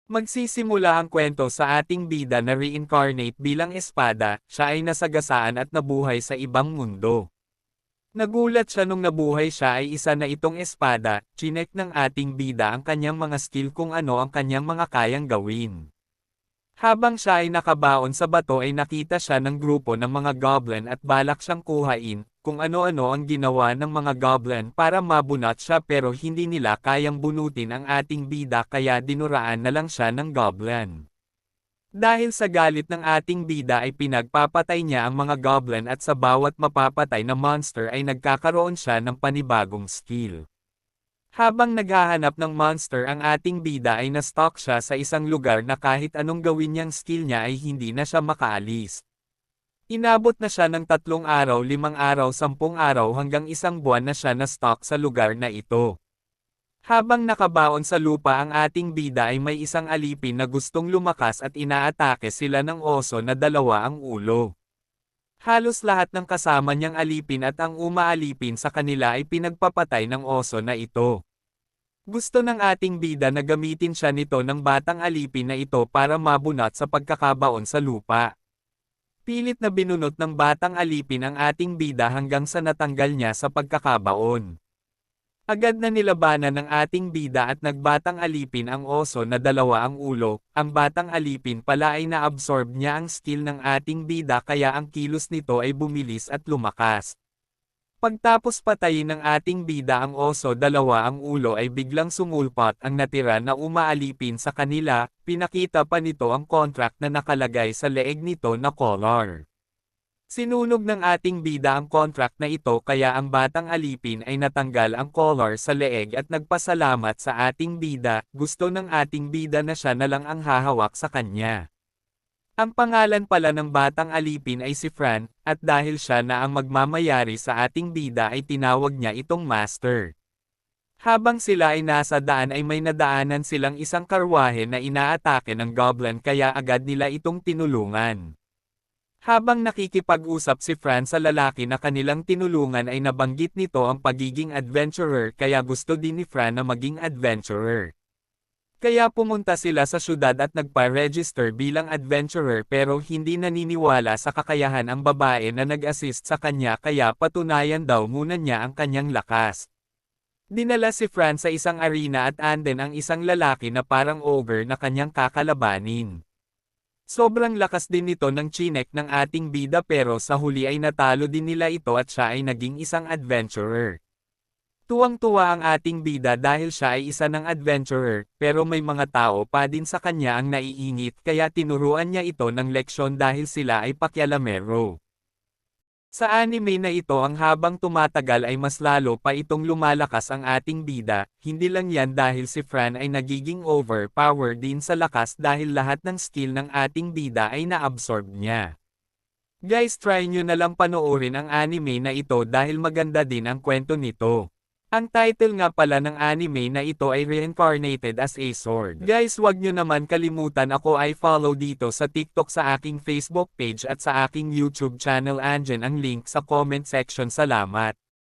Magsisimula ang kwento sa ating bida na reincarnate bilang espada, siya ay nasagasaan at nabuhay sa ibang mundo. Nagulat siya nung nabuhay siya ay isa na itong espada, chinek ng ating bida ang kanyang mga skill kung ano ang kanyang mga kayang gawin. Habang siya ay nakabaon sa bato ay nakita siya ng grupo ng mga goblin at balak siyang kuhain, kung ano-ano ang ginawa ng mga goblin para mabunot siya pero hindi nila kayang bunutin ang ating bida kaya dinuraan na lang siya ng goblin. Dahil sa galit ng ating bida ay pinagpapatay niya ang mga goblin at sa bawat mapapatay na monster ay nagkakaroon siya ng panibagong skill. Habang naghahanap ng monster ang ating bida ay na-stuck siya sa isang lugar na kahit anong gawin niyang skill niya ay hindi na siya makaalis. Inabot na siya ng 3 araw, 5 araw, 10 araw hanggang 1 buwan na siya na-stuck sa lugar na ito. Habang nakabaon sa lupa ang ating bida ay may isang alipin na gustong lumakas at inaatake sila ng oso na 2 ang ulo. Halos lahat ng kasama niyang alipin at ang umaalipin sa kanila ay pinagpapatay ng oso na ito. Gusto ng ating bida na gamitin siya nito ng batang alipin na ito para mabunot sa pagkakabaon sa lupa. Pilit na binunot ng batang alipin ang ating bida hanggang sa natanggal niya sa pagkakabaon. Agad na nilabanan ng ating bida at nagbatang alipin ang oso na 2 ang ulo, ang batang alipin pala ay naabsorb niya ang skill ng ating bida kaya ang kilos nito ay bumilis at lumakas. Pagtapos patayin ng ating bida ang oso 2 ang ulo ay biglang sumulpot ang natira na umaalipin sa kanila, pinakita pa nito ang contract na nakalagay sa leeg nito na collar. Sinunog ng ating bida ang contract na ito kaya ang batang alipin ay natanggal ang collar sa leeg at nagpasalamat sa ating bida, gusto ng ating bida na siya na lang ang hahawak sa kanya. Ang pangalan pala ng batang alipin ay si Fran, at dahil siya na ang magmamayari sa ating bida ay tinawag niya itong master. Habang sila ay nasa daan ay may nadaanan silang isang karwahe na inaatake ng goblin kaya agad nila itong tinulungan. Habang nakikipag-usap si Fran sa lalaki na kanilang tinulungan ay nabanggit nito ang pagiging adventurer kaya gusto din ni Fran na maging adventurer. Kaya pumunta sila sa syudad at nagpa-register bilang adventurer pero hindi naniniwala sa kakayahan ang babae na nag-assist sa kanya kaya patunayan daw muna niya ang kanyang lakas. Dinala si Fran sa isang arena at andin ang isang lalaki na parang ogre na kanyang kakalabanin. Sobrang lakas din nito ng chinek ng ating bida pero sa huli ay natalo din nila ito at siya ay naging isang adventurer. Tuwang-tuwa ang ating bida dahil siya ay isa ng adventurer, pero may mga tao pa din sa kanya ang naiingit kaya tinuruan niya ito ng leksyon dahil sila ay pakyalamero. Sa anime na ito ang habang tumatagal ay mas lalo pa itong lumalakas ang ating bida, hindi lang yan dahil si Fran ay nagiging overpowered din sa lakas dahil lahat ng skill ng ating bida ay naabsorb niya. Guys, try nyo na lang panoorin ang anime na ito dahil maganda din ang kwento nito. Ang title nga pala ng anime na ito ay Reincarnated as a Sword. Guys, wag nyo naman kalimutan ako ay follow dito sa TikTok sa aking Facebook page at sa aking YouTube channel, andyan ang link sa comment section. Salamat.